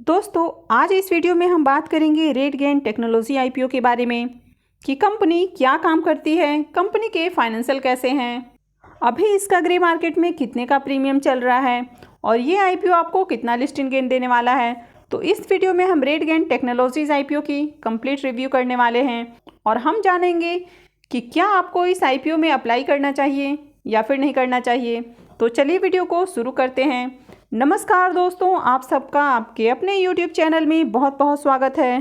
दोस्तों, आज इस वीडियो में हम बात करेंगे रेडगेन टेक्नोलॉजी आईपीओ के बारे में कि कंपनी क्या काम करती है, कंपनी के फाइनेंशियल कैसे हैं, अभी इसका ग्रे मार्केट में कितने का प्रीमियम चल रहा है और ये आईपीओ आपको कितना लिस्टिंग गेन देने वाला है। तो इस वीडियो में हम रेडगेन टेक्नोलॉजीज आईपीओ की कंप्लीट रिव्यू करने वाले हैं और हम जानेंगे कि क्या आपको इस आईपीओ में अप्लाई करना चाहिए या फिर नहीं करना चाहिए। तो चलिए वीडियो को शुरू करते हैं। नमस्कार दोस्तों, आप सबका आपके अपने YouTube चैनल में बहुत बहुत स्वागत है।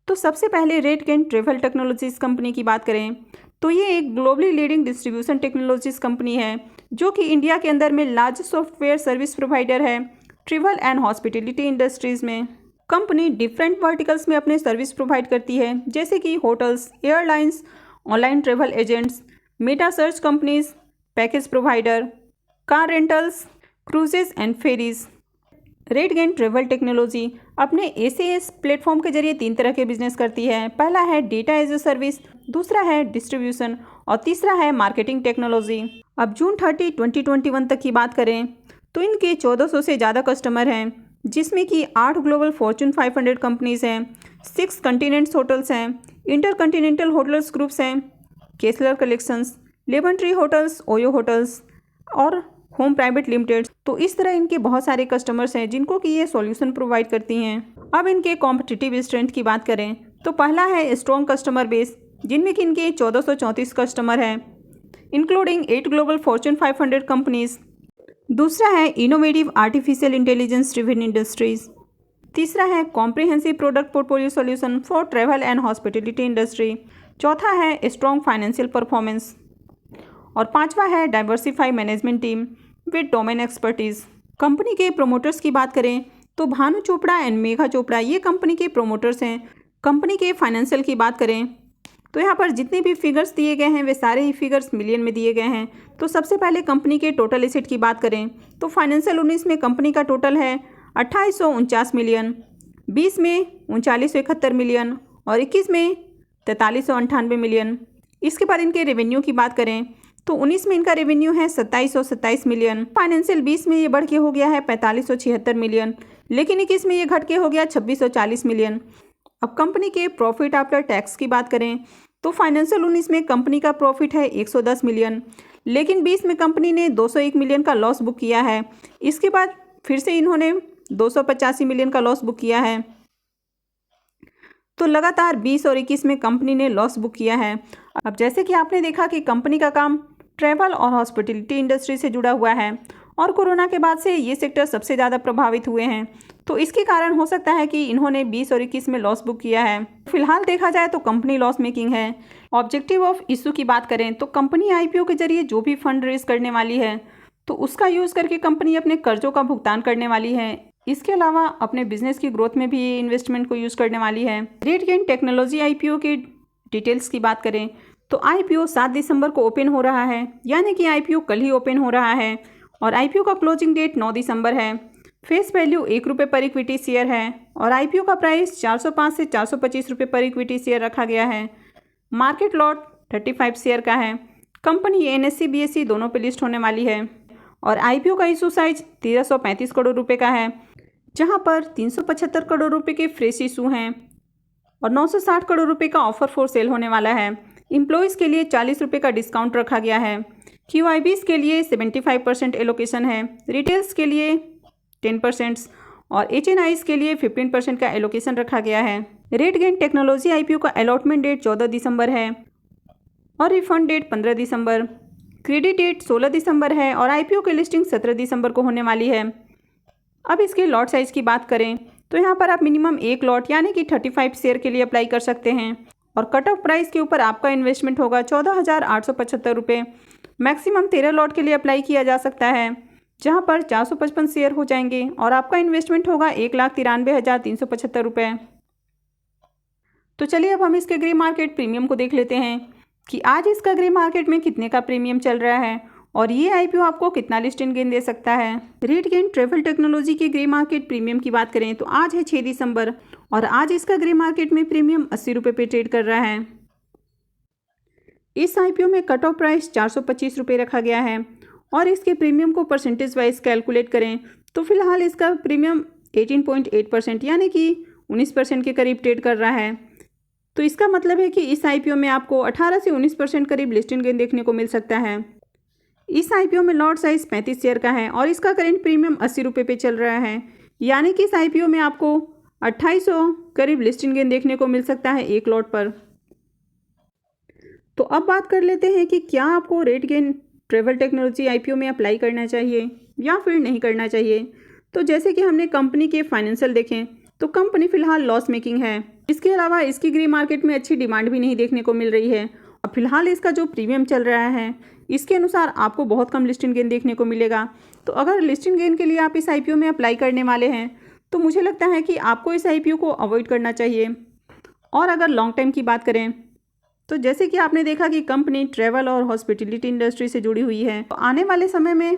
तो सबसे पहले रेडगेन ट्रैवल टेक्नोलॉजीज कंपनी की बात करें तो ये एक globally leading distribution technologies company है जो कि इंडिया के अंदर में लार्ज सॉफ्टवेयर सर्विस प्रोवाइडर है ट्रैवल एंड हॉस्पिटैलिटी इंडस्ट्रीज़ में। कंपनी डिफरेंट वर्टिकल्स में अपने सर्विस प्रोवाइड करती है जैसे कि hotels, airlines, online travel agents, meta search companies, package provider, car rentals, cruises and ferries. RateGain travel technology अपने ACS platform के जरिए 3 तरह के बिजनेस करती है। पहला है डेटा एज ए सर्विस, दूसरा है डिस्ट्रीब्यूशन और तीसरा है मार्केटिंग टेक्नोलॉजी। अब जून 30, 2021 तक की बात करें तो इनके 1400 से ज़्यादा कस्टमर हैं जिसमें कि 8 ग्लोबल फॉर्च्यून 500 कंपनीज हैं, 6 कंटिनेंट्स होटल्स हैं, इंटरकंटिनेंटल होटल्स ग्रुप्स हैं, Kessler collections, Lemon Tree hotels, OYO hotels और होम प्राइवेट लिमिटेड। तो इस तरह इनके बहुत सारे कस्टमर्स हैं जिनको कि ये सॉल्यूशन प्रोवाइड करती हैं। अब इनके कॉम्पिटिटिव स्ट्रेंथ की बात करें तो पहला है स्ट्रॉन्ग कस्टमर बेस जिनमें कि इनके 1434 कस्टमर हैं इंक्लूडिंग 8 ग्लोबल फॉर्च्यून 500 कंपनीज। दूसरा है innovative artificial intelligence driven industries. तीसरा है comprehensive product portfolio solution for travel and hospitality industry. चौथा है स्ट्रॉन्ग फाइनेंशियल परफॉर्मेंस और पांचवा है diversify management team with domain expertise. Company के प्रोमोटर्स की बात करें तो भानु चोपड़ा एंड मेघा चोपड़ा ये कंपनी के प्रोमोटर्स हैं। कंपनी के फाइनेंशियल की बात करें तो यहाँ पर जितने भी फिगर्स दिए गए हैं वे सारे ही फिगर्स मिलियन में दिए गए हैं। तो सबसे पहले कंपनी के टोटल एसेट की बात करें तो फाइनेंशियल 19 में कंपनी का टोटल है 2849 मिलियन, 20 में 3971 मिलियन और 21 में 4398 मिलियन। इसके बाद इनके रेवेन्यू की बात करें तो 19 में इनका रेवेन्यू है 2727 मिलियन, फाइनेंशियल 20 में ये बढ़ के हो गया है 4576 मिलियन, लेकिन 21 में ये घट के हो गया 2640 मिलियन। अब कंपनी के प्रॉफिट आफ्टर टैक्स की बात करें तो फाइनेंशियल 19 में कंपनी का प्रॉफिट है 110 मिलियन, लेकिन 20 में कंपनी ने 201 मिलियन का लॉस बुक किया है। इसके बाद फिर से इन्होंने 285 मिलियन का लॉस बुक किया है। तो लगातार 20 और 21 में कंपनी ने लॉस बुक किया है। अब जैसे कि आपने देखा कि कंपनी का काम ट्रैवल और हॉस्पिटैलिटी इंडस्ट्री से जुड़ा हुआ है और कोरोना के बाद से ये सेक्टर सबसे ज़्यादा प्रभावित हुए हैं, तो इसके कारण हो सकता है कि इन्होंने 20 और 21 में लॉस बुक किया है। फिलहाल देखा जाए तो कंपनी लॉस मेकिंग है। ऑब्जेक्टिव ऑफ इशू की बात करें तो कंपनी आईपीओ के जरिए जो भी फंड रेज करने वाली है तो उसका यूज़ करके कंपनी अपने कर्जों का भुगतान करने वाली है। इसके अलावा अपने बिजनेस की ग्रोथ में भी ये इन्वेस्टमेंट को यूज़ करने वाली है। रेडगेन टेक्नोलॉजी आईपीओ की डिटेल्स की बात करें तो आईपीओ 7 दिसंबर को ओपन हो रहा है, यानी कि आईपीओ कल ही ओपन हो रहा है और आईपीओ का क्लोजिंग डेट 9 दिसंबर है। फेस वैल्यू 1 रुपये पर इक्विटी शेयर है और आईपीओ का प्राइस 405 से 425 रुपये पर इक्विटी शेयर रखा गया है। मार्केट लॉट 35 शेयर का है। कंपनी एनएससी बीएससी दोनों पे लिस्ट होने वाली है और आईपीओ का इशू साइज 1335 करोड़ रुपये का है, जहां पर 375 करोड़ रुपए के फ्रेश इशू हैं और 960 करोड़ रुपए का ऑफर फॉर सेल होने वाला है। एम्प्लॉयज़ के लिए 40 रुपये का डिस्काउंट रखा गया है। क्यूआईबीज़ के लिए 75% एलोकेशन है, रिटेल्स के लिए 10% और एचएनआईज़ के लिए 15% का एलोकेशन रखा गया है। रेडगेन टेक्नोलॉजी आईपीओ का अलॉटमेंट डेट 14 दिसंबर है और रिफंड डेट 15 दिसंबर, क्रेडिट डेट 16 दिसंबर है और आईपीओ की लिस्टिंग 17 दिसंबर को होने वाली है। अब इसके लॉट साइज़ की बात करें तो यहाँ पर आप मिनिमम 1 लॉट यानी कि 35 शेयर के लिए अप्लाई कर सकते हैं और कट ऑफ प्राइस के ऊपर आपका इन्वेस्टमेंट होगा 14,875 रुपये। मैक्सिमम 13 लॉट के लिए अप्लाई किया जा सकता है जहाँ पर 455 शेयर हो जाएंगे और आपका इन्वेस्टमेंट होगा 1,93,375 रुपये। तो चलिए अब हम इसके ग्रे मार्केट प्रीमियम को देख लेते हैं कि आज इसका ग्रे मार्केट में कितने का प्रीमियम चल रहा है और ये आईपीओ आपको कितना लिस्टिंग गेन दे सकता है। रेडगेन ट्रैवल टेक्नोलॉजी के ग्रे मार्केट प्रीमियम की बात करें तो आज है 6 दिसंबर और आज इसका ग्रे मार्केट में प्रीमियम 80 रुपये पे ट्रेड कर रहा है। इस आईपीओ में कट ऑफ प्राइस 425 रुपये रखा गया है और इसके प्रीमियम को परसेंटेज वाइज कैलकुलेट करें तो फिलहाल इसका प्रीमियम 18.8% यानी कि 19% के करीब ट्रेड कर रहा है। तो इसका मतलब है कि इस आईपीओ में आपको 18 से 19% करीब लिस्टिंग गेन देखने को मिल सकता है। इस आईपीओ में लॉट साइज 35 शेयर का है और इसका करेंट प्रीमियम 80 रुपये पे चल रहा है, यानी कि इस आईपीओ में आपको 2800 करीब लिस्टिंग गेन देखने को मिल सकता है एक लॉट पर। तो अब बात कर लेते हैं कि क्या आपको RateGain ट्रैवल टेक्नोलॉजी आईपीओ में अप्लाई करना चाहिए या फिर नहीं करना चाहिए। तो जैसे कि हमने कंपनी के फाइनेंशियल देखें तो कंपनी फिलहाल लॉस मेकिंग है। इसके अलावा इसकी ग्रे मार्केट में अच्छी डिमांड भी नहीं देखने को मिल रही है और फिलहाल इसका जो प्रीमियम चल रहा है इसके अनुसार आपको बहुत कम लिस्टिंग गेन देखने को मिलेगा। तो अगर लिस्टिंग गेन के लिए आप इस आईपीओ में अप्लाई करने वाले हैं तो मुझे लगता है कि आपको इस आईपीओ को अवॉइड करना चाहिए। और अगर लॉन्ग टाइम की बात करें तो जैसे कि आपने देखा कि कंपनी ट्रैवल और हॉस्पिटलिटी इंडस्ट्री से जुड़ी हुई है, तो आने वाले समय में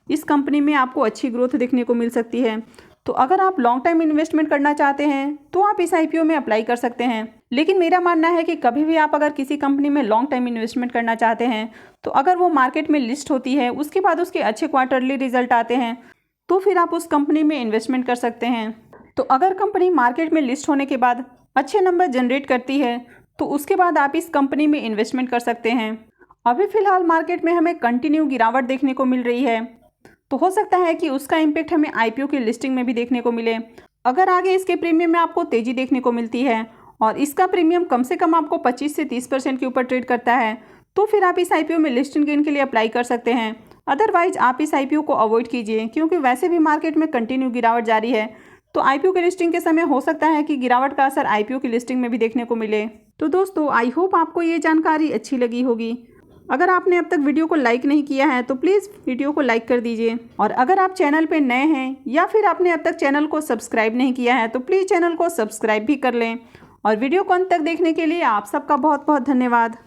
इस कंपनी में आपको अच्छी ग्रोथ देखने को मिल सकती है। तो अगर आप लॉन्ग टाइम इन्वेस्टमेंट करना चाहते हैं तो आप इस आईपीओ में अप्लाई कर सकते हैं। लेकिन मेरा मानना है कि कभी भी आप अगर किसी कंपनी में लॉन्ग टाइम इन्वेस्टमेंट करना चाहते हैं तो अगर वो मार्केट में लिस्ट होती है, उसके बाद उसके अच्छे क्वार्टरली रिजल्ट आते हैं, तो फिर आप उस कंपनी में इन्वेस्टमेंट कर सकते हैं। तो अगर कंपनी मार्केट में लिस्ट होने के बाद अच्छे नंबर जनरेट करती है तो उसके बाद आप इस कंपनी में इन्वेस्टमेंट कर सकते हैं। अभी फ़िलहाल मार्केट में हमें कंटिन्यू गिरावट देखने को मिल रही है, तो हो सकता है कि उसका इम्पैक्ट हमें आईपीओ की लिस्टिंग में भी देखने को मिले। अगर आगे इसके प्रीमियम में आपको तेज़ी देखने को मिलती है और इसका प्रीमियम कम से कम आपको 25 से 30% के ऊपर ट्रेड करता है तो फिर आप इस आईपीओ में लिस्टिंग गेन के लिए अप्लाई कर सकते हैं। अदरवाइज आप इस आईपीओ को अवॉइड कीजिए, क्योंकि वैसे भी मार्केट में कंटिन्यू गिरावट जारी है। तो आईपीओ की लिस्टिंग के समय हो सकता है कि गिरावट का असर आईपीओ की लिस्टिंग में भी देखने को मिले। तो दोस्तों, आई होप आपको ये जानकारी अच्छी लगी होगी। अगर आपने अब तक वीडियो को लाइक नहीं किया है तो प्लीज़ वीडियो को लाइक कर दीजिए, और अगर आप चैनल पे नए हैं या फिर आपने अब तक चैनल को सब्सक्राइब नहीं किया है तो प्लीज़ चैनल को सब्सक्राइब भी कर लें। और वीडियो को अंत तक देखने के लिए आप सबका बहुत बहुत धन्यवाद।